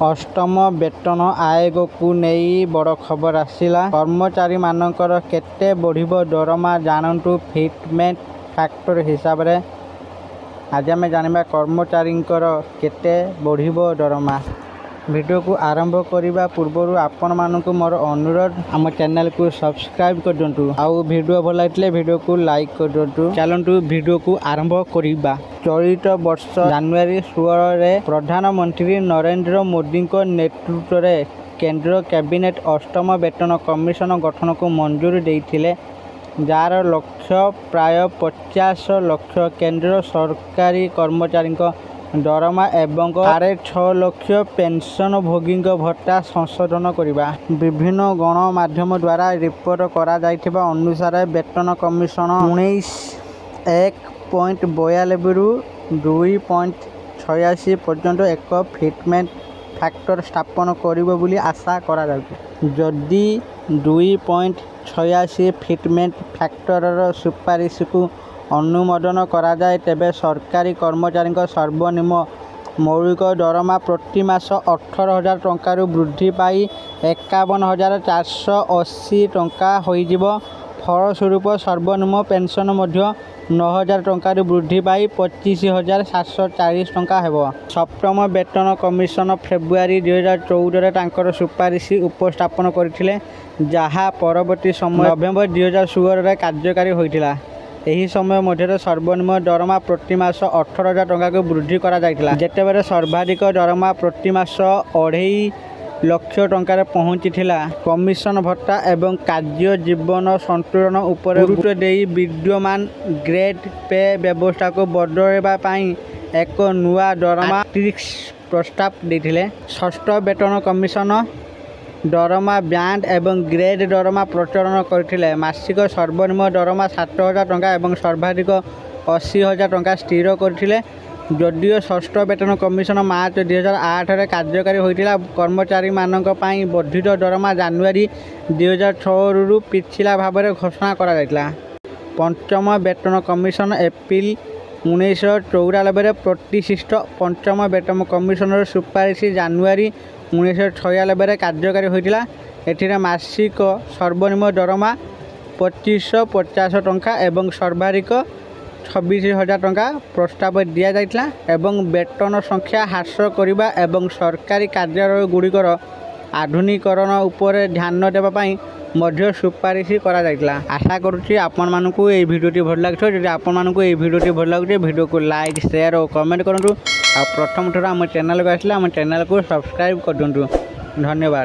अष्टम वेतन आयोग को नहीं बड़ खबर आसिला। कर्मचारी मानकर केते बढ़िबो दरमा जानतु फिटमेंट फैक्टर हिसाब रे आज आम जानिबा कर्मचारी केते बढ़िबो दरमा। वीडियो को आरंभ करने पूर्व आपण मानक मोर अनुरोध आम चैनल को सब्सक्राइब कर दिंतु आउ वीडियो भल लगे वीडियो को लाइक कर दिंतु। चलतु वीडियो को आरंभ करवा। चलित वर्ष जनवरी 16 रे प्रधानमंत्री नरेंद्र मोदी नेतृत्व में केंद्र कैबिनेट अष्टम वेतन कमिशन गठन को मंजूरी देइथिले, जार लक्ष्य प्राय 50 लाख केंद्र सरकारी कर्मचारी दरमा एवं 6.5 लाख पेंशन भोगी भत्ता संशोधन करवा। विभिन्न गणमाध्यम द्वारा रिपोर्ट करा जाइथिबा अनुसार वेतन कमिशन 19.1.92 रु 2.86 पर्यंत एक फिटमेंट फैक्टर स्थापन करिबो बोली आशा करा जाउछि। जदि 2.86 फिटमेंट फैक्टर सुपारिश को अनुमोदन करा जाए तेबे सरकारी कर्मचारी सर्वनिम्न मौलिक दरमा प्रति मास 18,000 टंकार वृद्धि पाई 51,480 टंका होइजिबो। फलस्वरूप सर्वनिम्न पेंशन मध्य 9,000 टंकार वृद्धि पाई 25,740 टंका हेबो। सप्तम वेतन कमिशन फेब्रुआरी 2014 रे तांकर सुपारिश उपस्थापन करथिले, जहा परवर्ती समय नवेम्बर 2016 रे कार्यकारी होइथिला। एही समय मध्य सर्वनिम्न दरमा प्रति मास 18,000 टंका को वृद्धि करा जाइथिला, जेतेबेले सर्वाधिक दरमा प्रति मास 2.5 लाख टंका पहुंचीथिला। कमिशन भत्ता एवं कार्य जीवन संतुलन उपर गुरुत्व देई विद्यमान ग्रेड पे व्यवस्था को बदलवा पाई एक नुआ दरमा मैट्रिक्स प्रस्ताव देथिले। षष्ठ वेतन कमिशन दरमा बैंड एवं ग्रेड दरमा प्रचलन करथिले। मासिक सर्वनिम्न दरमा 7,000 टंका एवं सर्वाधिक 80,000 टंका स्थिर करथिले। जदियो षष्ठ वेतन कमिशन मार्च 2008 रे कार्यकारी होइतिला, कर्मचारी मानक पाई वर्धित दरमा जनवरी 2006 रु पिछला भाव में घोषणा करा जाइतिला। पंचम वेतन कमिशन एप्रिल 1994 रे प्रतिष्ठित पंचम वेतन कमिशन सुपारिश जनवरी 1996 रे कार्यकारी होइतिला। एथिरे मासिक सर्वनिम्न दरमा 2550 टंका एवं सर्वाधिक 26,000 टंका प्रस्ताव दिया जाइतिला एवं वेतन संख्या ह्रास करबा एवं सरकारी कार्यालय गुड़िकर आधुनिकीकरण उपर ध्यान देबा पाई मध्य सुपारिश करा जाइतिला। आशा करूछि आपण मानकु ए वीडियोटी भल लागथो। जदि आपण मानकु ए वीडियोटी भल लागुछि वीडियो को लाइक शेयर और कमेंट करंतु। आ प्रथम थोड़ा आम चैनल को आसला आम चैनल को सब्सक्राइब कर दिंतु। धन्यवाद।